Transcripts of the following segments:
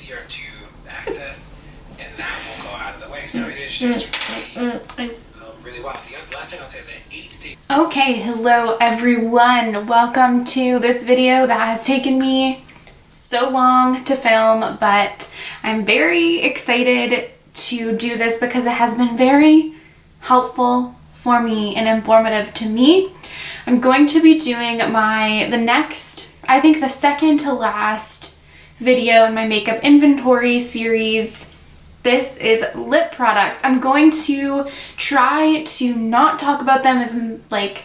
easier to access, and that will go out of the way. So it is just really well. The last thing I'll say is an 8 stage. Okay, hello everyone. Welcome to this video that has taken me so long to film, but I'm very excited to do this because it has been very helpful for me and informative to me. I'm going to be doing the second to last video in my makeup inventory series. This is lip products. I'm going to try to not talk about them as like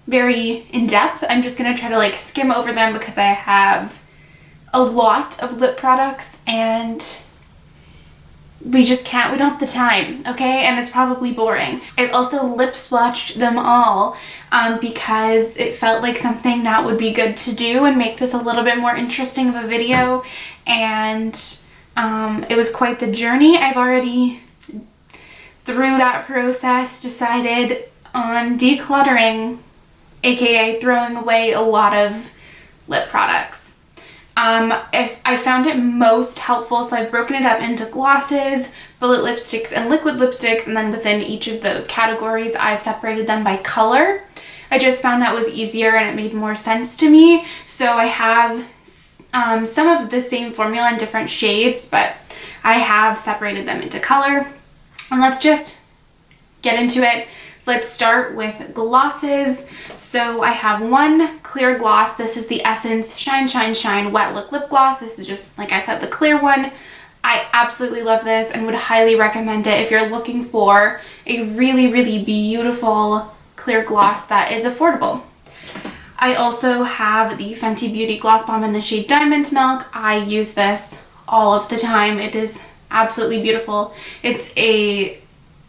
very in depth. I'm just going to try to like skim over them because I have a lot of lip products and we don't have the time, okay? And it's probably boring. I've also lip swatched them all because it felt like something that would be good to do and make this a little bit more interesting of a video. And it was quite the journey. I've already, through that process, decided on decluttering, aka throwing away a lot of lip products. If I found it most helpful, so I've broken it up into glosses, bullet lipsticks, and liquid lipsticks, and then within each of those categories I've separated them by color. I just found that was easier and it made more sense to me. So I have some of the same formula in different shades, but I have separated them into color. And let's just get into it. Let's start with glosses. So I have one clear gloss. This is the Essence Shine Shine Shine Wet Look Lip Gloss. This is just, like I said, the clear one. I absolutely love this and would highly recommend it if you're looking for a really, really beautiful clear gloss that is affordable. I also have the Fenty Beauty Gloss Bomb in the shade Diamond Milk. I use this all of the time. It is absolutely beautiful. It's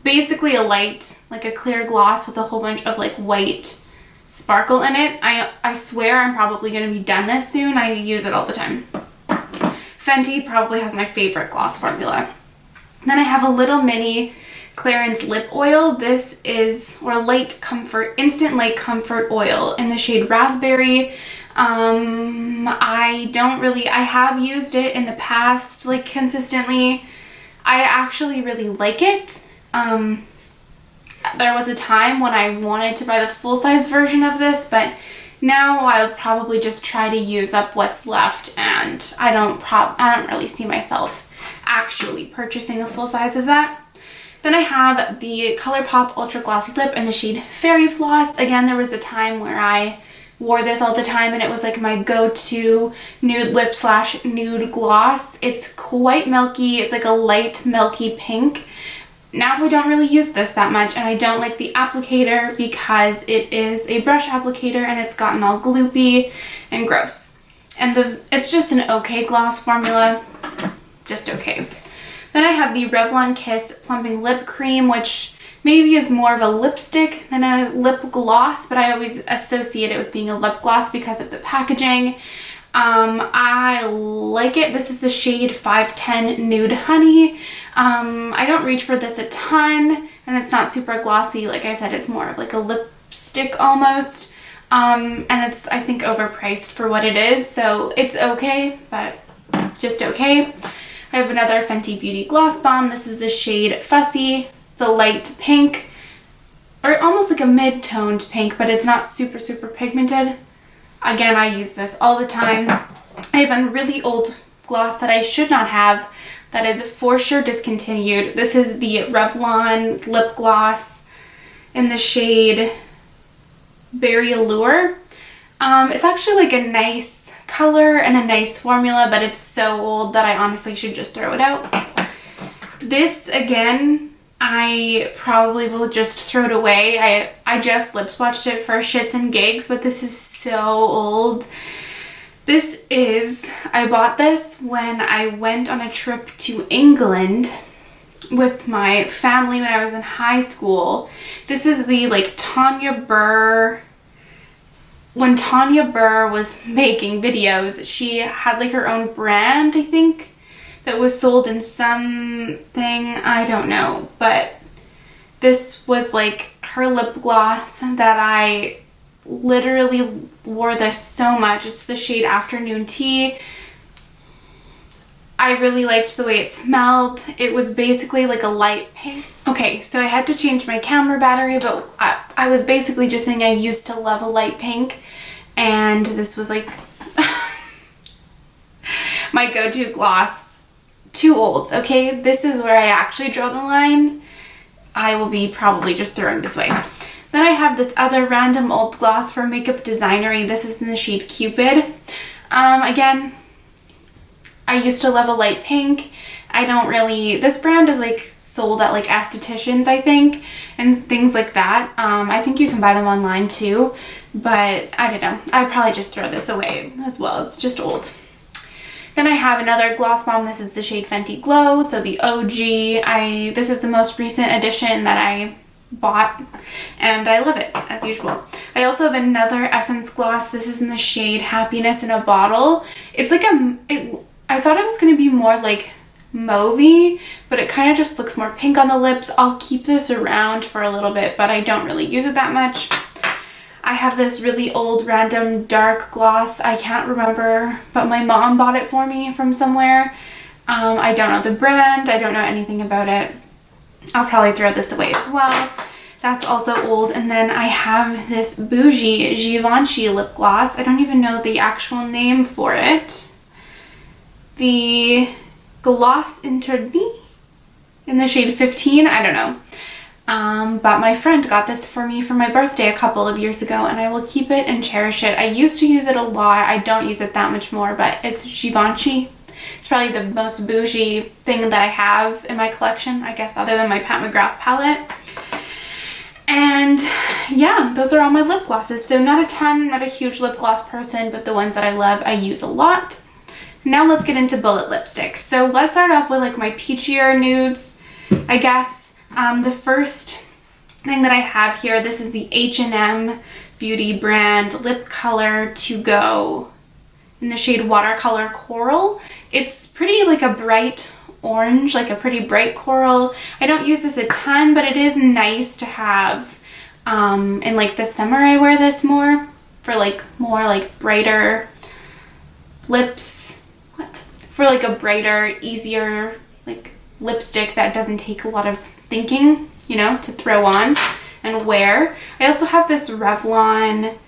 basically a light, like a clear gloss with a whole bunch of like white sparkle in it. I swear I'm probably going to be done this soon. I use it all the time. Fenty probably has my favorite gloss formula. Then I have a little mini clearance lip oil. This is, instant light comfort oil in the shade Raspberry. I have used it in the past, like consistently. I actually really like it. There was a time when I wanted to buy the full-size version of this, but now I'll probably just try to use up what's left, and I don't really see myself actually purchasing a full size of that. Then I have the Colourpop Ultra Glossy Lip in the shade Fairy Floss. Again, there was a time where I wore this all the time and it was like my go-to nude lip / nude gloss. It's quite milky. It's like a light milky pink. Now we don't really use this that much, and I don't like the applicator because it is a brush applicator and it's gotten all gloopy and gross. And it's just an okay gloss formula, just okay. Then I have the Revlon Kiss Plumping Lip Cream, which maybe is more of a lipstick than a lip gloss, but I always associate it with being a lip gloss because of the packaging. I like it. This is the shade 510 Nude Honey. I don't reach for this a ton, and it's not super glossy. Like I said, it's more of like a lipstick almost. And it's, I think, overpriced for what it is, so it's okay, but just okay. I have another Fenty Beauty Gloss Bomb. This is the shade Fussy. It's a light pink, or almost like a mid-toned pink, but it's not super, super pigmented. Again, I use this all the time. I have a really old gloss that I should not have that is for sure discontinued. This is the Revlon Lip Gloss in the shade Berry Allure. It's actually like a nice color and a nice formula, but it's so old that I honestly should just throw it out. This, again, I probably will just throw it away. I just lip swatched it for shits and gigs, but this is so old. I bought this when I went on a trip to England with my family when I was in high school. This is the like Tanya Burr. When Tanya Burr was making videos, she had like her own brand, I think, that was sold in something, I don't know, but this was like her lip gloss that I literally wore this so much. It's the shade Afternoon Tea. I really liked the way it smelled. It was basically like a light pink. Okay, so I had to change my camera battery, but I was basically just saying I used to love a light pink, and this was like my go-to gloss. Too old, okay? This is where I actually draw the line. I will be probably just throwing this away. Then I have this other random old gloss for Makeup Designery. This is in the shade Cupid. Again, I used to love a light pink. I don't really, this brand is like sold at like estheticians, I think, and things like that. I think you can buy them online too, but I don't know. I'd probably just throw this away as well. It's just old. Then I have another gloss bomb. This is the shade Fenty Glow, so the OG. This is the most recent edition that I bought, and I love it as usual. I also have another Essence gloss. This is in the shade Happiness in a Bottle. It's like I thought it was going to be more like mauvey, but it kind of just looks more pink on the lips. I'll keep this around for a little bit, but I don't really use it that much. I have this really old random dark gloss. I can't remember, but my mom bought it for me from somewhere. I don't know the brand. I don't know anything about it. I'll probably throw this away as well. That's also old. And then I have this bougie Givenchy lip gloss. I don't even know the actual name for it. The Gloss Interdit in the shade 15. I don't know. But my friend got this for me for my birthday a couple of years ago, and I will keep it and cherish it. I used to use it a lot. I don't use it that much more, but it's Givenchy. It's probably the most bougie thing that I have in my collection, I guess, other than my Pat McGrath palette. And yeah, those are all my lip glosses. So not a ton, not a huge lip gloss person, but the ones that I love, I use a lot. Now let's get into bullet lipsticks. So let's start off with like my peachier nudes, I guess. The first thing that I have here, this is the H&M Beauty brand lip color To Go in the shade Watercolor Coral. It's pretty like a bright orange, like a pretty bright coral. I don't use this a ton, but it is nice to have. In like the summer I wear this more for like more like brighter lips. For like a brighter, easier like lipstick that doesn't take a lot of thinking, you know, to throw on and wear. I also have this Revlon.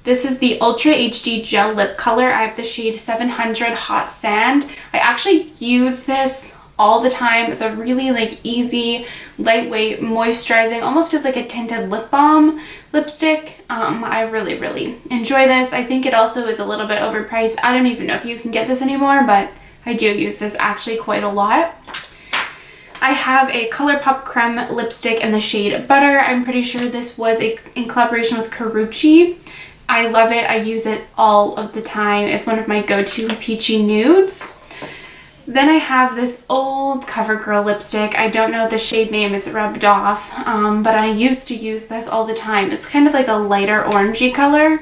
This is the Ultra HD Gel Lip Color. I have the shade 700 Hot Sand. I actually use this all the time. It's a really like easy, lightweight, moisturizing, almost feels like a tinted lip balm lipstick. I really, really enjoy this. I think it also is a little bit overpriced. I don't even know if you can get this anymore, but I do use this actually quite a lot. I have a Colourpop Creme lipstick in the shade Butter. I'm pretty sure this was in collaboration with Karrueche. I love it. I use it all of the time. It's one of my go-to peachy nudes. Then I have this old CoverGirl lipstick. I don't know the shade name. It's rubbed off, but I used to use this all the time. It's kind of like a lighter orangey color.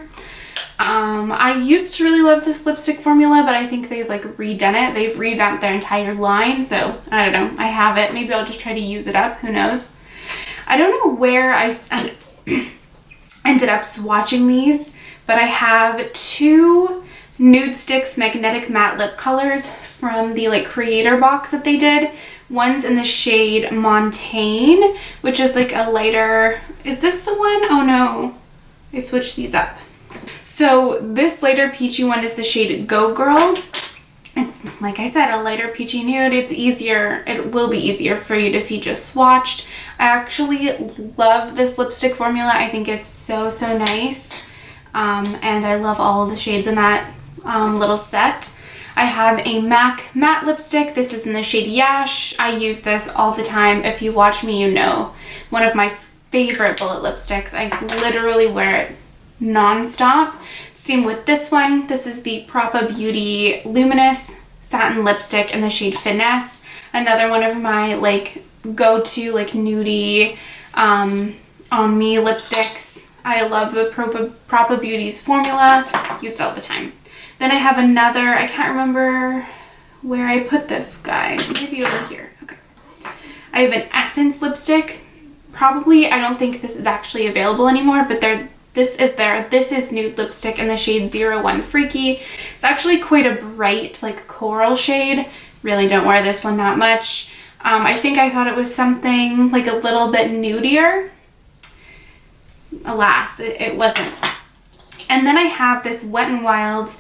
I used to really love this lipstick formula, but I think they've like redone it. They've revamped their entire line, so I don't know. I have it. Maybe I'll just try to use it up. Who knows? I don't know where I ended up swatching these, but I have two Nude Sticks Magnetic Matte Lip Colors from the like creator box that they did. One's in the shade Montaigne, which is like a lighter... Is this the one? Oh no. I switched these up. So this lighter peachy one is the shade Go Girl. It's, like I said, a lighter peachy nude. It's easier, it will be easier for you to see just swatched. I actually love this lipstick formula. I think it's so, so nice. And I love all of the shades in that little set. I have a MAC matte lipstick. This is in the shade Yash. I use this all the time. If you watch me, you know. One of my favorite bullet lipsticks. I literally wear it non-stop. Same with this one. This is the Propa Beauty Luminous Satin Lipstick in the shade Finesse. Another one of my like go-to like nudie on me lipsticks. I love the Propa Beauty's formula. Use it all the time. Then I have another, I can't remember where I put this guy. Maybe over here. Okay. I have an Essence lipstick. Probably, I don't think this is actually available anymore, but this is nude lipstick in the shade 01 Freaky. It's actually quite a bright, like coral shade. Really don't wear this one that much. I think I thought it was something like a little bit nudier. Alas, it wasn't. And then I have this Wet n Wild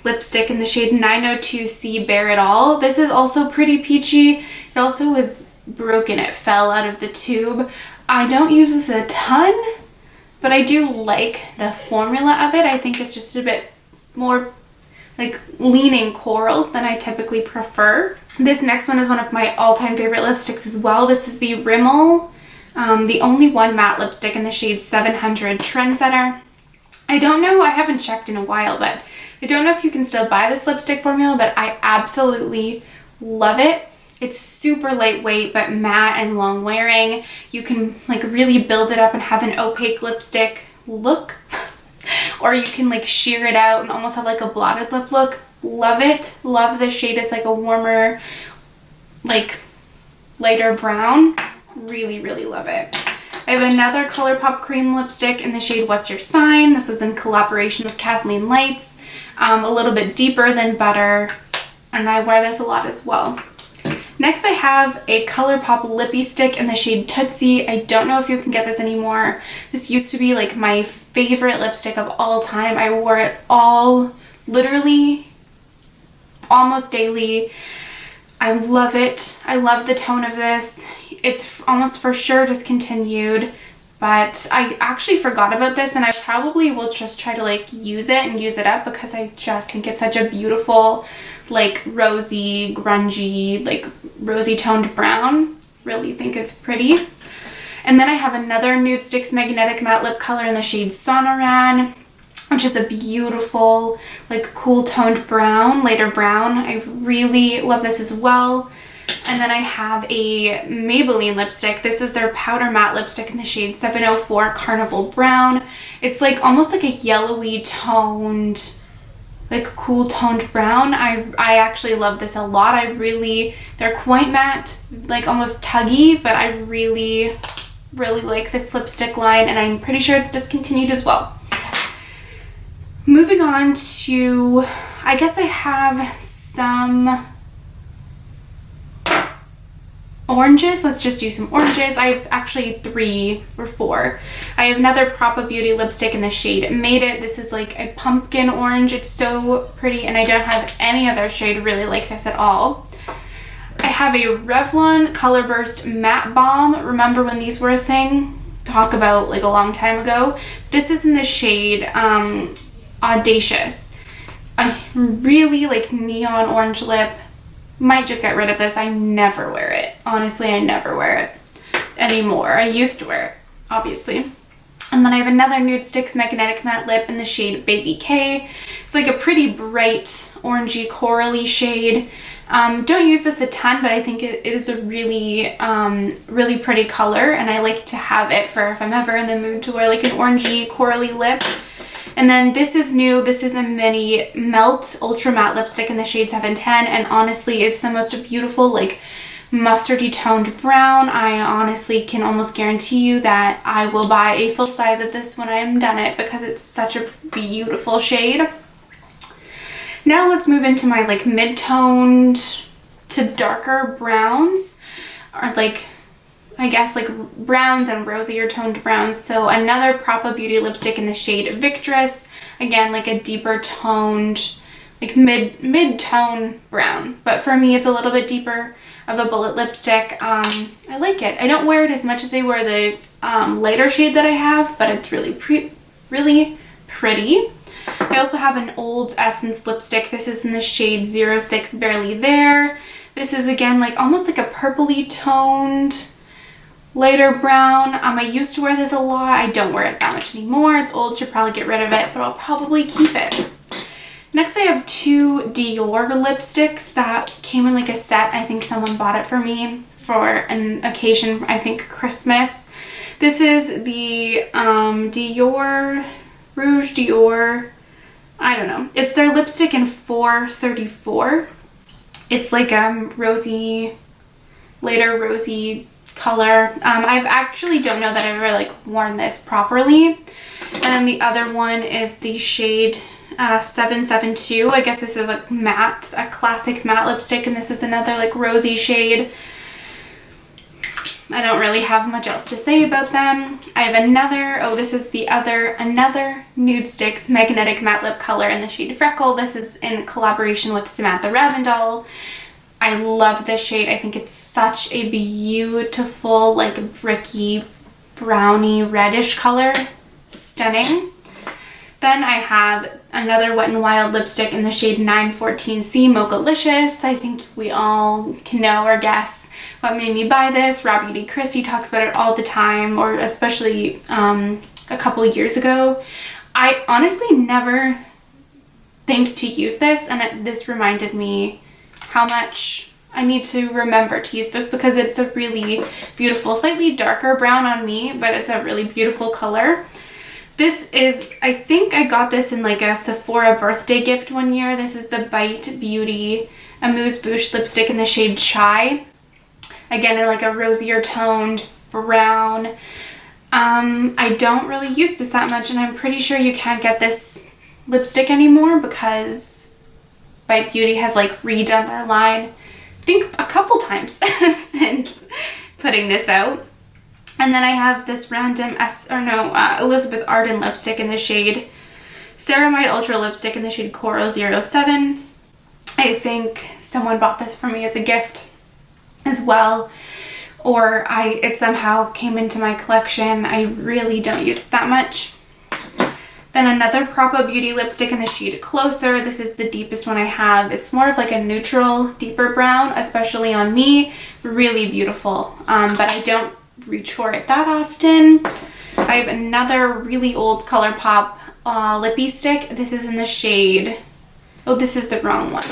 lipstick in the shade 902C Bare It All. This is also pretty peachy. It also was broken. It fell out of the tube. I don't use this a ton, but I do like the formula of it. I think it's just a bit more like leaning coral than I typically prefer. This next one is one of my all-time favorite lipsticks as well. This is the Rimmel, the only one matte lipstick in the shade 700 Trendsetter. I don't know, I haven't checked in a while, but I don't know if you can still buy this lipstick formula, but I absolutely love it. It's super lightweight, but matte and long wearing. You can like really build it up and have an opaque lipstick look. Or you can like sheer it out and almost have like a blotted lip look. Love it. Love the shade. It's like a warmer, like lighter brown. Really, really love it. I have another Colourpop cream lipstick in the shade What's Your Sign. This was in collaboration with Kathleen Lights. A little bit deeper than Butter, and I wear this a lot as well. Next I have a Colourpop lippy stick in the shade Tootsie. I don't know if you can get this anymore. This used to be like my favorite lipstick of all time. I wore it all, literally, almost daily. I love it. I love the tone of this. It's almost for sure discontinued, but I actually forgot about this, and I probably will just try to like use it and use it up because I just think it's such a beautiful, like rosy, grungy, like rosy toned brown. Really think it's pretty. And then I have another Nude Sticks Magnetic Matte Lip Color in the shade Sonoran, which is a beautiful, like cool toned brown, lighter brown. I really love this as well. And then I have a Maybelline lipstick. This is their powder matte lipstick in the shade 704 Carnival Brown. It's like almost like a yellowy toned, like cool toned brown. I actually love this a lot. They're quite matte, like almost tuggy, but I really, really like this lipstick line, and I'm pretty sure it's discontinued as well. Moving on to, I guess I have some oranges. Let's just do some oranges. I have actually 3 or 4. I have another Propa Beauty lipstick in the shade Made It. This is like a pumpkin orange. It's so pretty, and I don't have any other shade really like this at all. I have a Revlon Color Burst Matte Balm. Remember when these were a thing? Talk about like a long time ago. This is in the shade Audacious. A really like neon orange lip. Might just get rid of this. I never wear it. Honestly, I never wear it anymore. I used to wear it, obviously. And then I have another Nude Sticks Magnetic Matte Lip in the shade Baby K. It's like a pretty bright orangey corally shade. Don't use this a ton, but I think it is a really, really pretty color, and I like to have it for if I'm ever in the mood to wear like an orangey corally lip. And then this is new. This is a mini Melt Ultra Matte Lipstick in the shade 710, and honestly, it's the most beautiful, like, mustardy toned brown. I honestly can almost guarantee you that I will buy a full size of this when I'm done it because it's such a beautiful shade. Now let's move into my, like, mid-toned to darker browns, or, like, I guess like browns and rosier toned browns. So another Propa Beauty lipstick in the shade Victress. Again, like a deeper toned, like mid-tone brown. But for me, it's a little bit deeper of a bullet lipstick. I like it. I don't wear it as much as they wear the lighter shade that I have, but it's really pretty. I also have an Old Essence lipstick. This is in the shade 06 Barely There. This is again like almost like a purpley toned lighter brown. I used to wear this a lot. I don't wear it that much anymore. It's old, should probably get rid of it, but I'll probably keep it. Next I have 2 Dior lipsticks that came in like a set. I think someone bought it for me for an occasion, I think Christmas. This is the Dior, Rouge Dior, I don't know. It's their lipstick in 434. It's like rosy, later rosy color. I've actually don't know that I've ever like worn this properly. And then the other one is the shade 772. I guess this is like matte, a classic matte lipstick, and this is another like rosy shade. I don't really have much else to say about them. I have another, this is another Nude Sticks Magnetic Matte Lip Color in the shade Freckle. This is in collaboration with Samantha Ravindal. I love this shade. I think it's such a beautiful, like bricky, browny, reddish color. Stunning. Then I have another Wet n Wild lipstick in the shade 914C Mochalicious. I think we all can know or guess what made me buy this. Raw Beauty Christie talks about it all the time, or especially a couple years ago. I honestly never think to use this, and this reminded me how much I need to remember to use this, because it's a really beautiful, slightly darker brown on me, but it's a really beautiful color. This is, I think I got this in like a Sephora birthday gift one year. This is the Bite Beauty Amuse Bouche lipstick in the shade Chai. Again, in like a rosier toned brown. I don't really use this that much, and I'm pretty sure you can't get this lipstick anymore because Bite Beauty has like redone their line, I think a couple times since putting this out. And then I have this random Elizabeth Arden lipstick in the shade Ceramide Ultra lipstick in the shade Coral 07. I think someone bought this for me as a gift as well, or it somehow came into my collection. I really don't use it that much. Then another Propo Beauty lipstick in the shade Closer. This is the deepest one I have. It's more of like a neutral, deeper brown, especially on me. Really beautiful, but I don't reach for it that often. I have another really old Colourpop lippy stick. This is in the shade, this is the wrong one.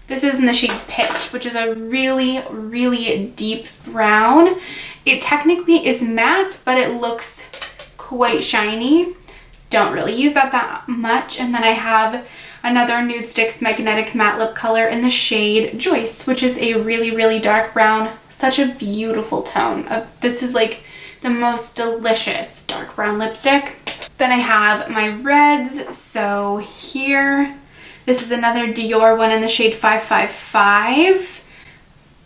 This is in the shade Pitch, which is a really, really deep brown. It technically is matte, but it looks quite shiny. Don't really use that much. And then I have another Nude Sticks Magnetic Matte Lip Color in the shade Joyce, which is a really, really dark brown. Such a beautiful tone. This is like the most delicious dark brown lipstick. Then I have my reds. So here, this is another Dior one in the shade 555.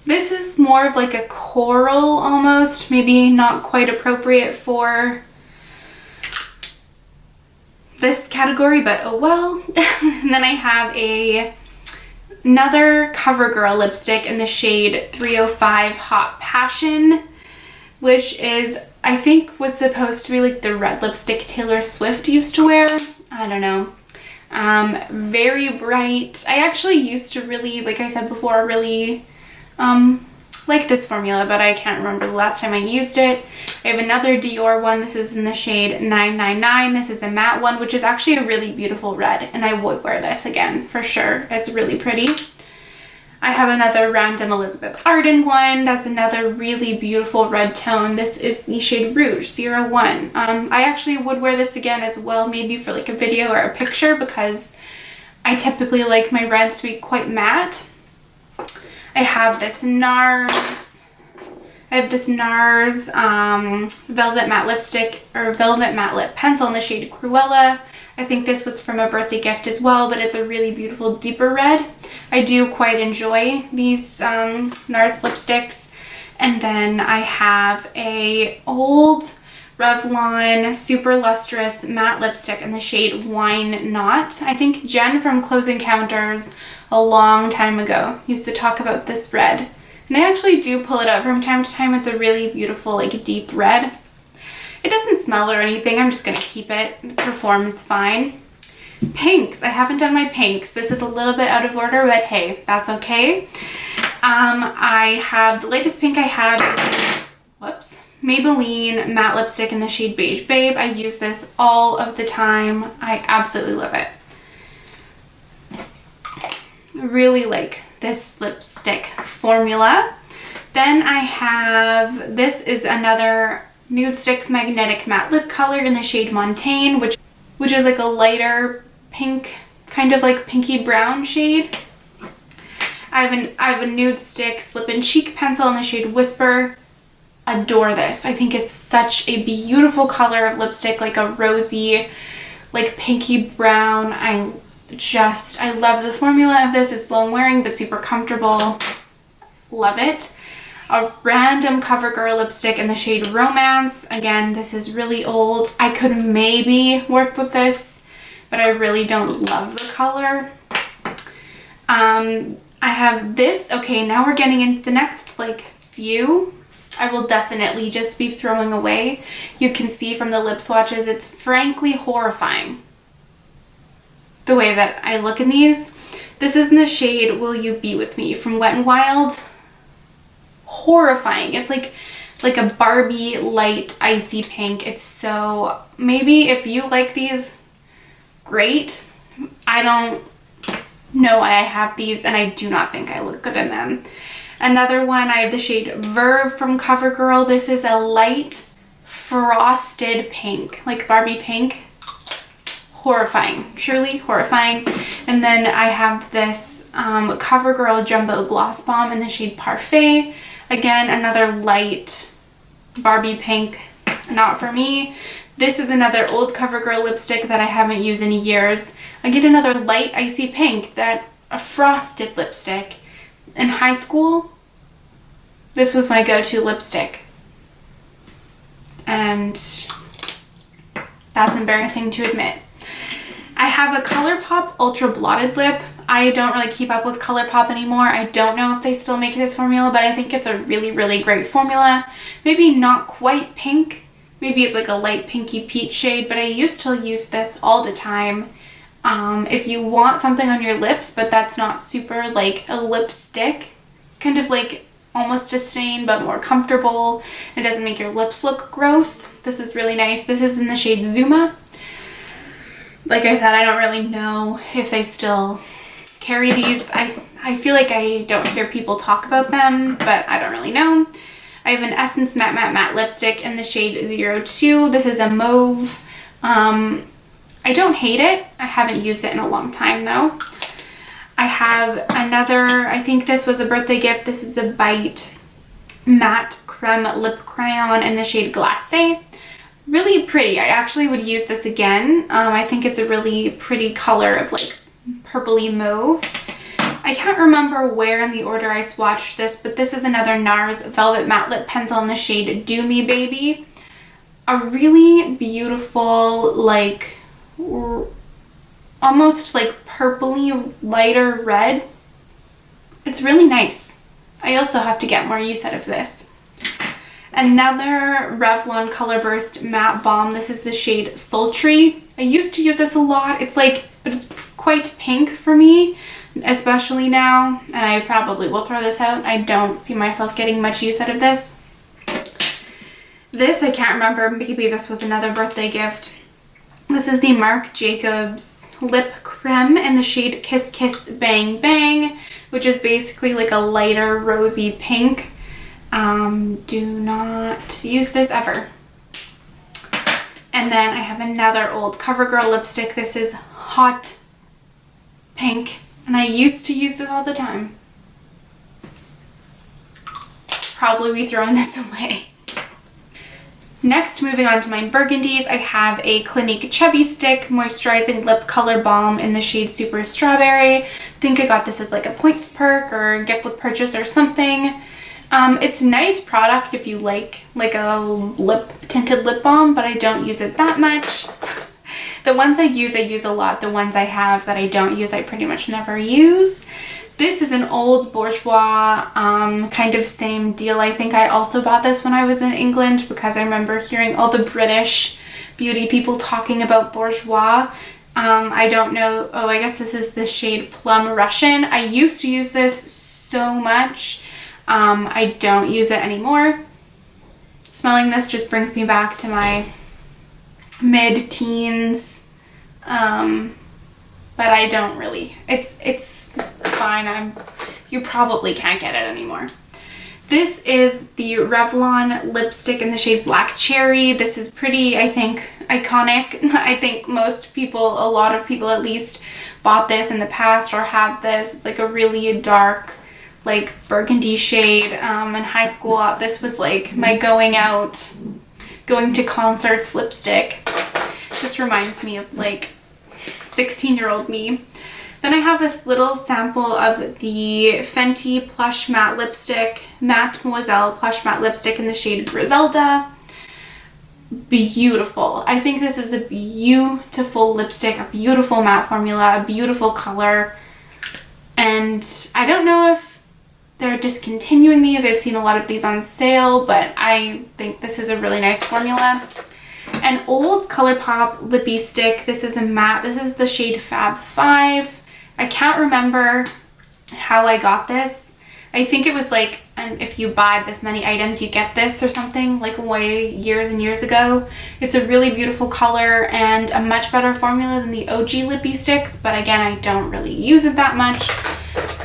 This is more of like a coral almost, maybe not quite appropriate for this category, but oh well. And then I have another CoverGirl lipstick in the shade 305 Hot Passion, which is, I think, was supposed to be like the red lipstick Taylor Swift used to wear. I don't know. Very bright. I actually used to really, like I said before, really like this formula, but I can't remember the last time I used it. I have another Dior one. This is in the shade 999. This is a matte one, which is actually a really beautiful red, and I would wear this again for sure. It's really pretty. I have another random Elizabeth Arden one. That's another really beautiful red tone. This is the shade Rouge 01. I actually would wear this again as well, maybe for like a video or a picture, because I typically like my reds to be quite matte. I have this Nars. Velvet Matte Lipstick, or Velvet Matte Lip Pencil in the shade Cruella. I think this was from a birthday gift as well, but it's a really beautiful deeper red. I do quite enjoy these Nars lipsticks. And then I have a old Revlon Super Lustrous Matte Lipstick in the shade Wine Not. I think Jen from Close Encounters a long time ago used to talk about this red. And I actually do pull it out from time to time. It's a really beautiful, like, deep red. It doesn't smell or anything. I'm just going to keep it. It performs fine. Pinks. I haven't done my pinks. This is a little bit out of order, but hey, that's okay. I have, the latest pink I have is, Maybelline matte lipstick in the shade Beige Babe. I use this all of the time. I absolutely love it. Really like this lipstick formula. Then I have, this is another Nude Sticks Magnetic Matte Lip Color in the shade Montaigne, which is like a lighter pink, kind of like pinky brown shade. I have a Nude Sticks Lip and Cheek Pencil in the shade Whisper. Adore this. I think it's such a beautiful color of lipstick, like a rosy, like pinky brown. I love the formula of this. It's long wearing but super comfortable. Love it. A random CoverGirl lipstick in the shade Romance. Again, this is really old. I could maybe work with this, but I really don't love the color. I have this. Okay, now we're getting into the next like few. I will definitely just be throwing away. You can see from the lip swatches, it's frankly horrifying the way that I look in these. This is in the shade Will You Be With Me from Wet n Wild. Horrifying. It's like a Barbie light icy pink. It's so, maybe if you like these, great. I don't know why I have these, and I do not think I look good in them. Another one, I have the shade Verve from CoverGirl. This is a light frosted pink, like Barbie pink. Horrifying, truly horrifying. And then I have this CoverGirl Jumbo Gloss Bomb in the shade Parfait. Again, another light Barbie pink, not for me. This is another old CoverGirl lipstick that I haven't used in years. Again, another light icy pink, a frosted lipstick. In high school, this was my go-to lipstick. And that's embarrassing to admit. I have a Colourpop Ultra Blotted Lip. I don't really keep up with Colourpop anymore. I don't know if they still make this formula, but I think it's a really, really great formula. Maybe not quite pink. Maybe it's like a light pinky peach shade, but I used to use this all the time. If you want something on your lips, but that's not super like a lipstick, it's kind of like almost a stain, but more comfortable. It doesn't make your lips look gross. This is really nice. This is in the shade Zuma. Like I said, I don't really know if they still carry these. I feel like I don't hear people talk about them, but I don't really know. I have an Essence Matte Matte Matte lipstick in the shade 02. This is a mauve. I don't hate it. I haven't used it in a long time though. I have another, I think this was a birthday gift. This is a Bite Matte Creme Lip Crayon in the shade Glacé. Really pretty. I actually would use this again. I think it's a really pretty color of like purpley mauve. I can't remember where in the order I swatched this, but this is another Nars Velvet Matte Lip Pencil in the shade Do Me Baby. A really beautiful, like, almost like purpley lighter red. It's really nice. I also have to get more use out of this. Another Revlon Color Burst Matte Balm. This is the shade Sultry. I used to use this a lot. It's like, but it's quite pink for me, especially now, and I probably will throw this out. I don't see myself getting much use out of this. This, I can't remember. Maybe this was another birthday gift. This is the Marc Jacobs Lip Creme in the shade Kiss Kiss Bang Bang, which is basically like a lighter rosy pink. Do not use this ever. And then I have another old CoverGirl lipstick. This is Hot Pink, and I used to use this all the time. Probably be throwing this away. Next, moving on to my burgundies, I have a Clinique Chubby Stick Moisturizing Lip Color Balm in the shade Super Strawberry. I think I got this as like a points perk or gift with purchase or something. It's a nice product if you like a tinted lip balm, but I don't use it that much. The ones I use a lot. The ones I have that I don't use, I pretty much never use. This is an old Bourjois, kind of same deal. I think I also bought this when I was in England because I remember hearing all the British beauty people talking about Bourjois. I don't know. Oh, I guess this is the shade Plum Russian. I used to use this so much. I don't use it anymore. Smelling this just brings me back to my mid-teens. But I don't really. It's fine. You probably can't get it anymore. This is the Revlon lipstick in the shade Black Cherry. This is pretty, I think, iconic. I think most people, a lot of people at least, bought this in the past or have this. It's like a really dark, like burgundy shade. In high school, this was like my going to concerts lipstick. Just reminds me of like 16-year-old me. Then I have this little sample of the Fenty Plush Matte Lipstick, Mademoiselle Plush Matte Lipstick in the shade Griselda. Beautiful. I think this is a beautiful lipstick, a beautiful matte formula, a beautiful color. And I don't know if they're discontinuing these. I've seen a lot of these on sale, but I think this is a really nice formula. An old Colourpop lippy stick. This is a matte. This is the shade Fab 5. I can't remember how I got this. I think it was like, and if you buy this many items, you get this or something, like way years and years ago. It's a really beautiful color and a much better formula than the OG lippy sticks, but again, I don't really use it that much.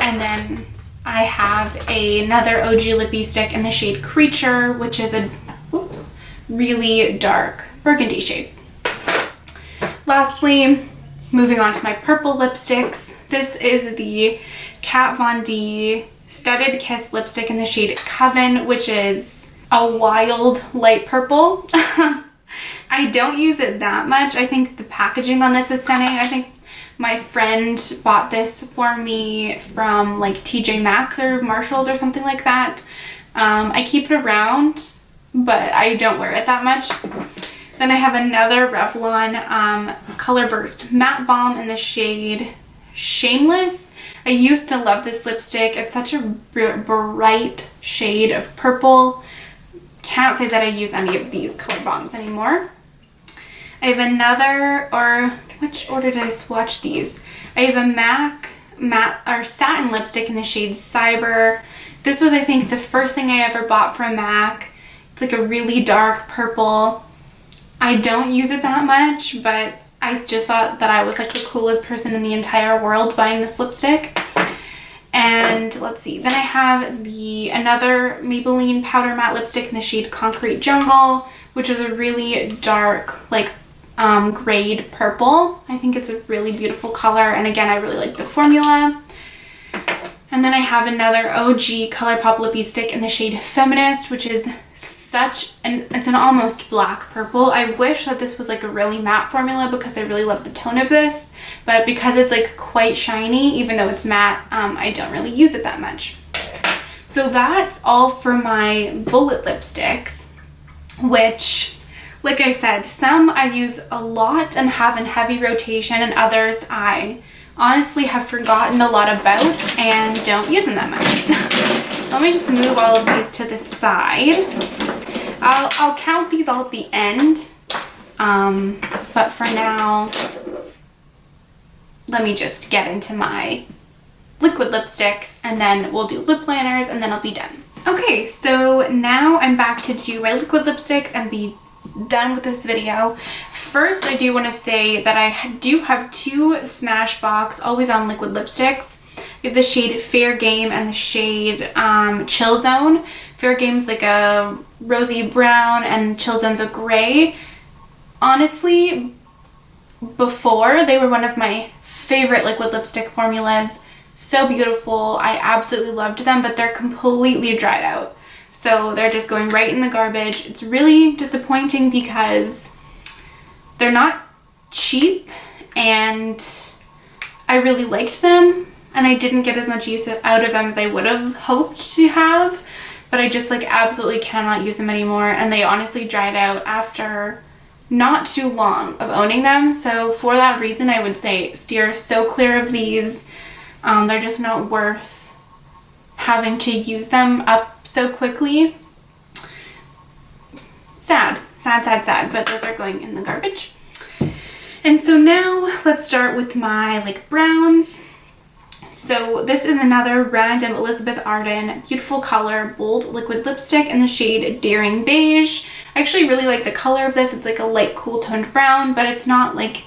And then I have another OG lippy stick in the shade Creature, which is a, really dark burgundy shade. Lastly, moving on to my purple lipsticks. This is the Kat Von D Studded Kiss lipstick in the shade Coven, which is a wild light purple. I don't use it that much. I think the packaging on this is stunning. I think my friend bought this for me from like TJ Maxx or Marshalls or something like that. I keep it around, but I don't wear it that much. Then I have another Revlon Color Burst Matte Balm in the shade Shameless. I used to love this lipstick. It's such a bright shade of purple. Can't say that I use any of these color bombs anymore. I have another, or which order did I swatch these? I have a matte or satin lipstick in the shade Cyber. This was, I think, the first thing I ever bought from MAC. It's like a really dark purple. I don't use it that much, but I just thought that I was like the coolest person in the entire world buying this lipstick. And let's see, then I have another Maybelline Powder Matte Lipstick in the shade Concrete Jungle, which is a really dark, like grade purple. I think it's a really beautiful color, and again, I really like the formula. And then I have another OG Colourpop lippy stick in the shade Feminist, which is it's an almost black purple. I wish that this was like a really matte formula because I really love the tone of this, but because it's like quite shiny, even though it's matte, I don't really use it that much. So that's all for my bullet lipsticks, which, like I said, some I use a lot and have in heavy rotation, and others I honestly have forgotten a lot about and don't use them that much. Let me just move all of these to the side. I'll count these all at the end, but for now, let me just get into my liquid lipsticks, and then we'll do lip liners, and then I'll be done. Okay, so now I'm back to do my liquid lipsticks and be done with this video. First, I do want to say that I do have two Smashbox Always On liquid lipsticks. We have the shade Fair Game and the shade Chill Zone. Fair Game's like a rosy brown and Chill Zone's a gray. Honestly, before, they were one of my favorite liquid lipstick formulas. So beautiful. I absolutely loved them, but they're completely dried out. So they're just going right in the garbage. It's really disappointing because they're not cheap and I really liked them, and I didn't get as much use out of them as I would have hoped to have, but I just like absolutely cannot use them anymore, and they honestly dried out after not too long of owning them. So for that reason, I would say steer so clear of these. They're just not worth having to use them up so quickly. Sad, but those are going in the garbage. And so now let's start with my like browns. So this is another random Elizabeth Arden beautiful color bold liquid lipstick in the shade Daring Beige. I actually really like the color of this. It's like a light cool toned brown, but it's not like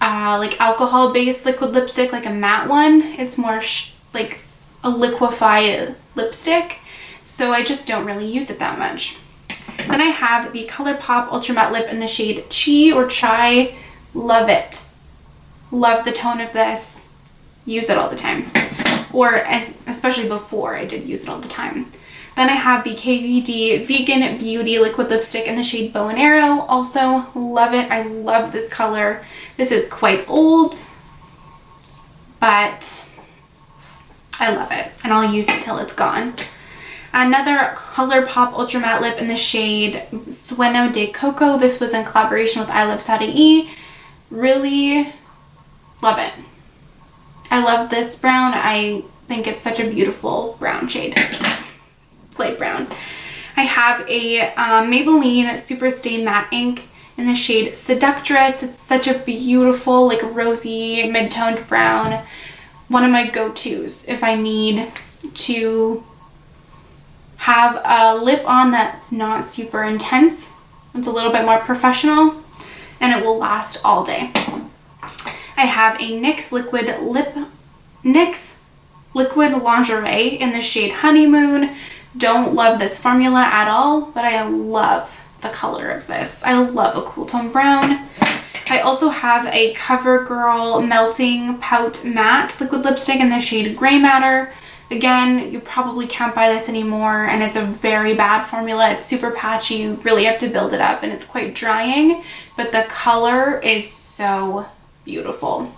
alcohol based liquid lipstick like a matte one. It's more like a liquefied lipstick, so I just don't really use it that much. Then I have the Colourpop Ultra Matte Lip in the shade Chi or Chai. Love it. Love the tone of this. Use it all the time. Or especially before, I did use it all the time. Then I have the KVD Vegan Beauty Liquid Lipstick in the shade Bow and Arrow. Also love it. I love this color. This is quite old, but I love it, and I'll use it till it's gone. Another Colourpop Ultra Matte Lip in the shade Sueno de Coco. This was in collaboration with I Love Sadie. Really love it. I love this brown. I think it's such a beautiful brown shade. Light brown. I have a Maybelline Superstay Matte Ink in the shade Seductress. It's such a beautiful, like, rosy, mid-toned brown. One of my go-tos if I need to have a lip on that's not super intense. It's a little bit more professional, and it will last all day. I have a NYX Liquid Lingerie in the shade Honeymoon. Don't love this formula at all, but I love the color of this. I love a cool tone brown. I also have a CoverGirl Melting Pout Matte Liquid Lipstick in the shade Grey Matter. Again, you probably can't buy this anymore, and it's a very bad formula. It's super patchy. You really have to build it up, and it's quite drying, but the color is so beautiful.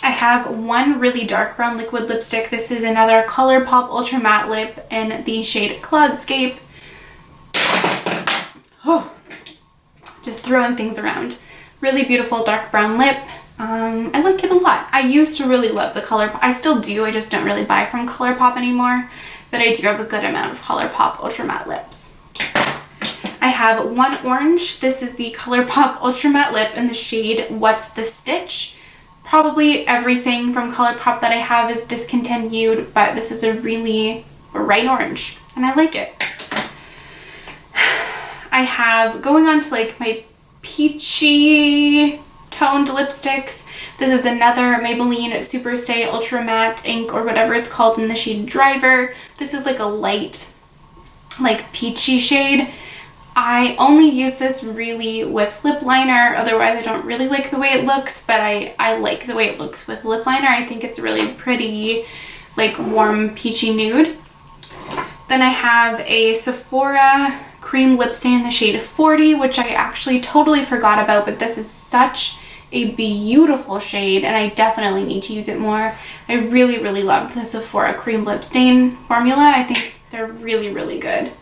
I have one really dark brown liquid lipstick. This is another Colourpop Ultra Matte Lip in the shade Cloudscape. Oh, just throwing things around. Really beautiful dark brown lip. I like it a lot. I used to really love the Colourpop. I still do. I just don't really buy from Colourpop anymore, but I do have a good amount of Colourpop Ultra Matte lips. I have one orange. This is the Colourpop Ultra Matte Lip in the shade What's the Stitch. Probably everything from Colourpop that I have is discontinued, but this is a really bright orange, and I like it. I have, going on to like my peachy toned lipsticks, this is another Maybelline Superstay Ultra Matte Ink, or whatever it's called, in the shade Driver. This is like a light, like peachy shade. I only use this really with lip liner, otherwise I don't really like the way it looks, but I like the way it looks with lip liner. I think it's really pretty, like warm peachy nude. Then I have a Sephora cream lip stain in the shade 40, which I actually totally forgot about, but this is such a beautiful shade, and I definitely need to use it more. I really, really loved the Sephora cream lip stain formula. I think they're really, really good.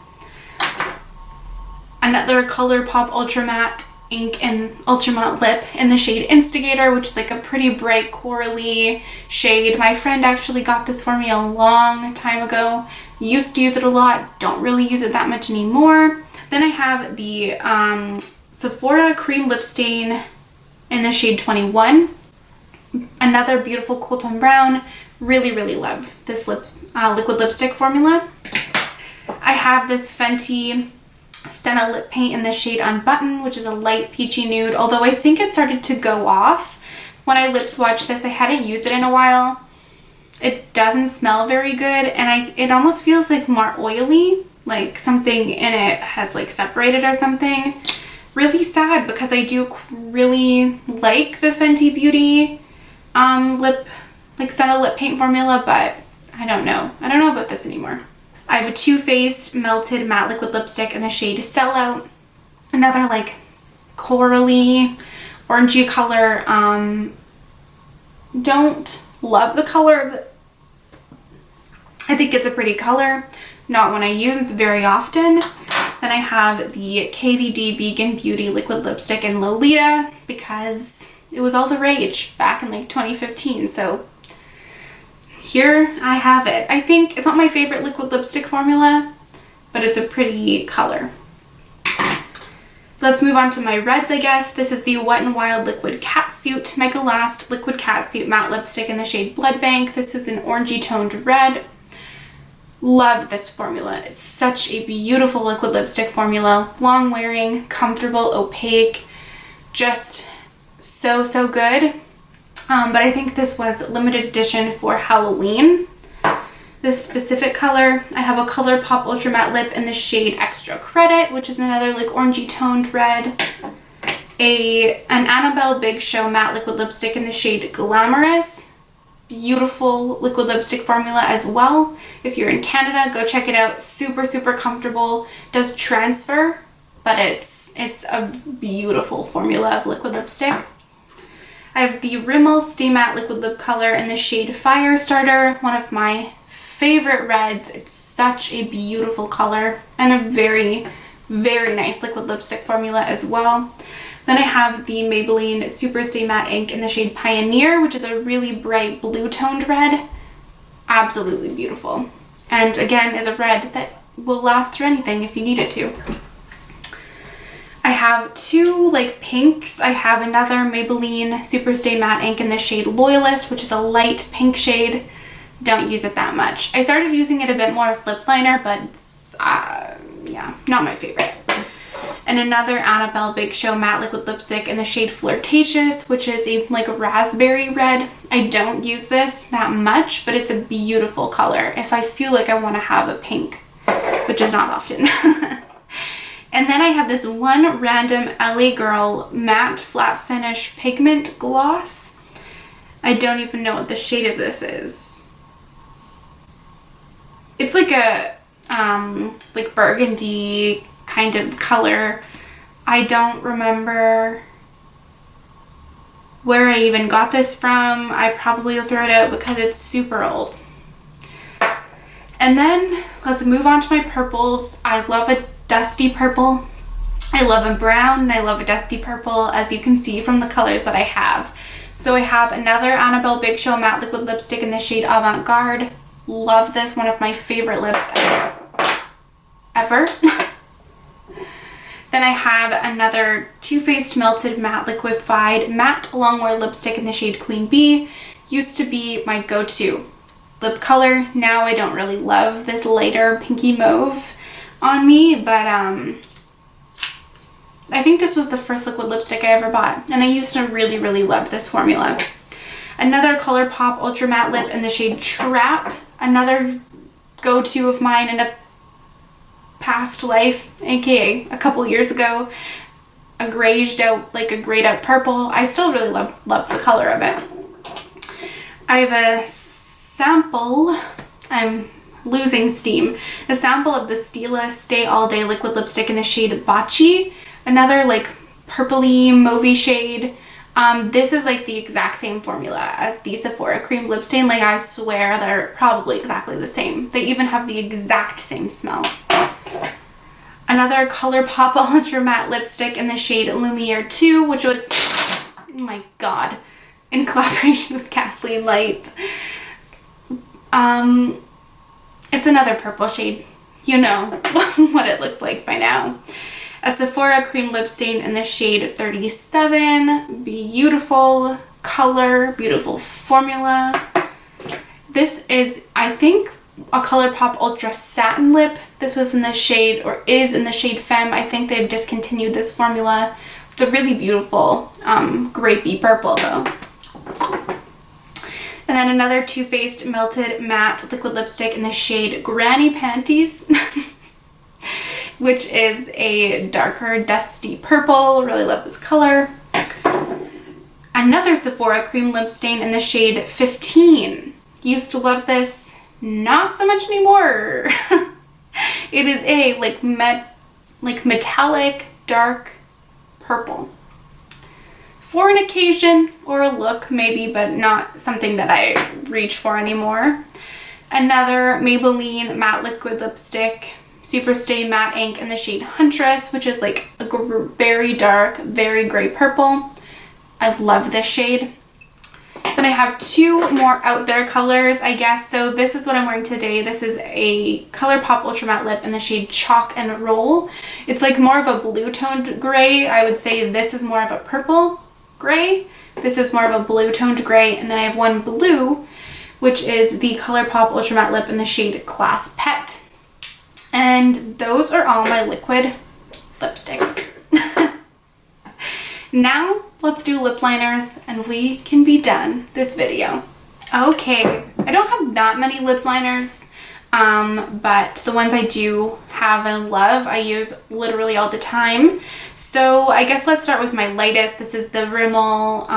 Another Colourpop Ultra Matte Ink and Ultra Matte Lip in the shade Instigator, which is like a pretty bright corally shade. My friend actually got this for me a long time ago. Used to use it a lot, don't really use it that much anymore. Then I have the Sephora Cream Lip Stain in the shade 21. Another beautiful cool tone brown. Really, really love this liquid lipstick formula. I have this Fenty Stena lip paint in the shade Unbutton, which is a light peachy nude, although I think it started to go off when I lip swatched this. I hadn't used it in a while. It doesn't smell very good, and it almost feels like more oily, like something in it has like separated or something. Really sad, because I do really like the Fenty Beauty Stena lip paint formula, but I don't know about this anymore. I have a Too Faced Melted Matte Liquid Lipstick in the shade Sellout. Another like corally, orangey color. Don't love the color of it. I think it's a pretty color. Not one I use very often. Then I have the KVD Vegan Beauty Liquid Lipstick in Lolita, because it was all the rage back in like 2015. So here I have it. I think it's not my favorite liquid lipstick formula, but it's a pretty color. Let's move on to my reds, I guess. This is the Wet n Wild Liquid Catsuit Mega Last Liquid Catsuit Matte Lipstick in the shade Blood Bank. This is an orangey toned red. Love this formula. It's such a beautiful liquid lipstick formula. Long wearing, comfortable, opaque, just so good. But I think this was limited edition for Halloween. This specific color, I have a Colourpop Ultra Matte Lip in the shade Extra Credit, which is another like orangey toned red. An Annabelle Big Show Matte Liquid Lipstick in the shade Glamorous. beautiful liquid lipstick formula as well. If you're in Canada, go check it out. Super, super comfortable. Does transfer, but it's a beautiful formula of liquid lipstick. I have the Rimmel Stay Matte Liquid Lip Color in the shade Firestarter, one of my favorite reds. It's such a beautiful color and a very, very nice liquid lipstick formula as well. Then I have the Maybelline Super Stay Matte Ink in the shade Pioneer, which is a really bright blue toned red. Absolutely beautiful. And again, is a red that will last through anything if you need it to. I have two like pinks. I have another Maybelline Super Stay Matte Ink in the shade Loyalist, which is a light pink shade. Don't use it that much. I started using it a bit more with lip liner, but it's, yeah, not my favorite. And another Annabelle Big Show Matte Liquid Lipstick in the shade Flirtatious, which is a like raspberry red. I don't use this that much, but it's a beautiful color if I feel like I want to have a pink, which is not often. And then I have this one random LA Girl Matte Flat Finish Pigment Gloss. I don't even know what the shade of this is. It's like a like burgundy kind of color. I don't remember where I even got this from. I probably will throw it out because it's super old. And then let's move on to my purples. I love a dusty purple. I love a brown and I love a dusty purple, as you can see from the colors that I have. So I have another Annabelle Big Show Matte Liquid Lipstick in the shade Avant Garde. Love this, one of my favorite lips ever. Then I have another Too Faced Melted Matte Liquefied Matte Longwear Lipstick in the shade Queen Bee. Used to be my go-to lip color. Now I don't really love this lighter pinky mauve on me, but I think this was the first liquid lipstick I ever bought, and I used to really, really love this formula. Another Colourpop Ultra Matte Lip in the shade Trap. Another go-to of mine in a past life, aka a couple years ago. A grayed out, like a grayed out purple. I still really love the color of it. I have a sample, I'm losing steam, a sample of the Stila Stay All Day Liquid Lipstick in the shade Bocce. Another like purpley mauvey shade. This is like the exact same formula as the Sephora Cream Lip Stain. Like, I swear they're probably exactly the same. They even have the exact same smell. Another Colourpop Ultra Matte Lipstick in the shade Lumiere 2, which was, oh my god, in collaboration with Kathleen Light. It's another purple shade. You know what it looks like by now. A Sephora Cream Lip Stain in the shade 37. Beautiful color, beautiful formula. This is, I think, a Colourpop Ultra Satin Lip. This was in the shade, or is in the shade Femme. I think they've discontinued this formula. It's a really beautiful grapey purple though. And then another Too Faced Melted Matte Liquid Lipstick in the shade Granny Panties. Which is a darker dusty purple. Really love this color. Another Sephora Cream Lip Stain in the shade 15. Used to love this, not so much anymore. It is a like metallic dark purple. For an occasion or a look maybe, but not something that I reach for anymore. Another Maybelline Matte Liquid Lipstick, Super Stay Matte Ink in the shade Huntress, which is like a very dark, very gray purple. I love this shade. Then I have two more out there colors, I guess. So this is what I'm wearing today. This is a Colourpop Ultra Matte Lip in the shade Chalk and Roll. It's like more of a blue toned gray. I would say this is more of a purple gray. This is more of a blue toned gray. And then I have one blue, which is the Colourpop Ultra Matte Lip in the shade Class Pet. And those are all my liquid lipsticks. Now let's do lip liners and we can be done this video. Okay, I don't have that many lip liners, but the ones I do have and love, I use literally all the time. So I guess let's start with my lightest. This is the Rimmel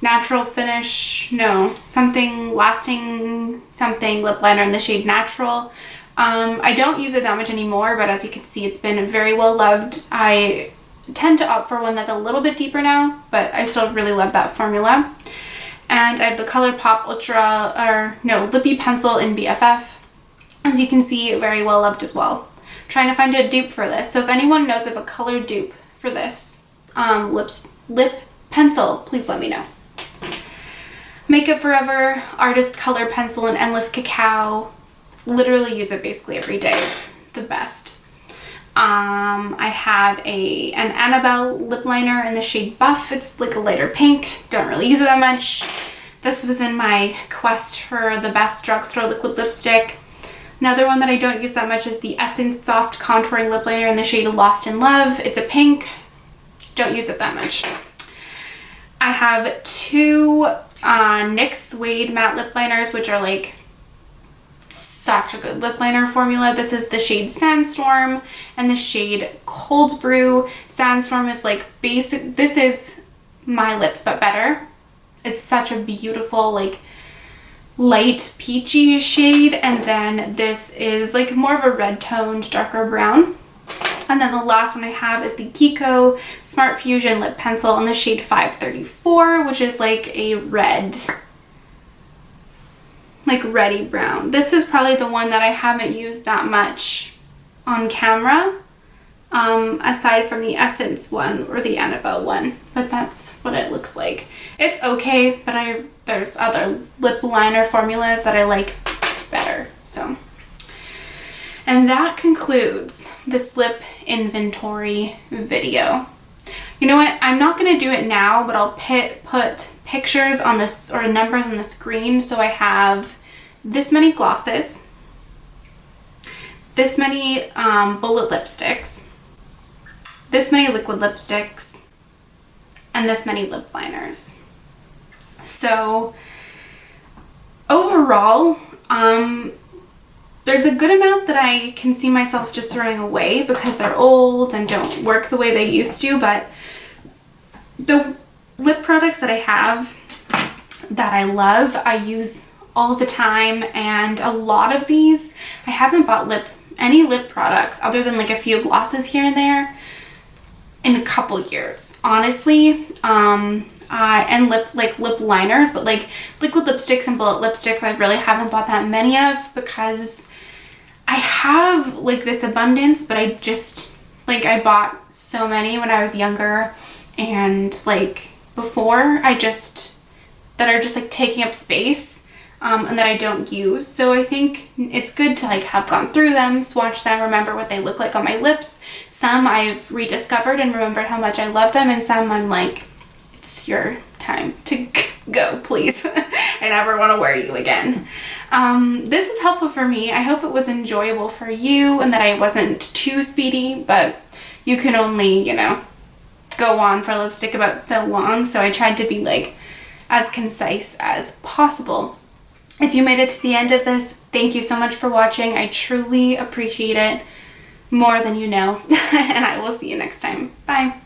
natural finish, no, something lasting something lip liner in the shade Natural. I don't use it that much anymore, but as you can see, it's been very well loved. I tend to opt for one that's a little bit deeper now, but I still really love that formula. And I have the Colourpop Lippy Pencil in BFF. As you can see, very well loved as well. I'm trying to find a dupe for this, so if anyone knows of a color dupe for this lip pencil, please let me know. Makeup Forever Artist Color Pencil in Endless Cacao. Literally use it basically every day. It's the best. I have an Annabelle Lip Liner in the shade Buff. It's like a lighter pink. Don't really use it that much. This was in my quest for the best drugstore liquid lipstick. Another one that I don't use that much is the Essence Soft Contouring Lip Liner in the shade Lost in Love. It's a pink. Don't use it that much. I have two NYX Suede Matte Lip Liners, which are like such a good lip liner formula. This is the shade Sandstorm and the shade Cold Brew. Sandstorm is like basic. This is my lips but better. It's such a beautiful like light peachy shade, and then this is like more of a red toned darker brown. And then the last one I have is the Kiko Smart Fusion Lip Pencil in the shade 534, which is like a red, like reddy brown. This is probably the one that I haven't used that much on camera, aside from the Essence one or the Annabelle one, but that's what it looks like. It's okay, but there's other lip liner formulas that I like better, so. And that concludes this lip inventory video. You know what? I'm not going to do it now, but I'll put pictures on this or numbers on the screen. So I have this many glosses, this many bullet lipsticks, this many liquid lipsticks, and this many lip liners. So overall, there's a good amount that I can see myself just throwing away because they're old and don't work the way they used to, but the lip products that I have that I love, I use all the time, and a lot of these, I haven't bought any lip products other than like a few glosses here and there in a couple years, honestly. And lip liners, but like liquid lipsticks and bullet lipsticks I really haven't bought that many of because I have like this abundance, but I just like I bought so many when I was younger and like before that are just like taking up space and that I don't use. So I think it's good to like have gone through them, swatch them, remember what they look like on my lips. Some I've rediscovered and remembered how much I love them, and some I'm like, it's your time to go, please. I never want to wear you again. This was helpful for me. I hope it was enjoyable for you and that I wasn't too speedy, but you can only, you know, go on for lipstick about so long, so I tried to be like as concise as possible. If you made it to the end of this, thank you so much for watching. I truly appreciate it more than you know, and I will see you next time. Bye.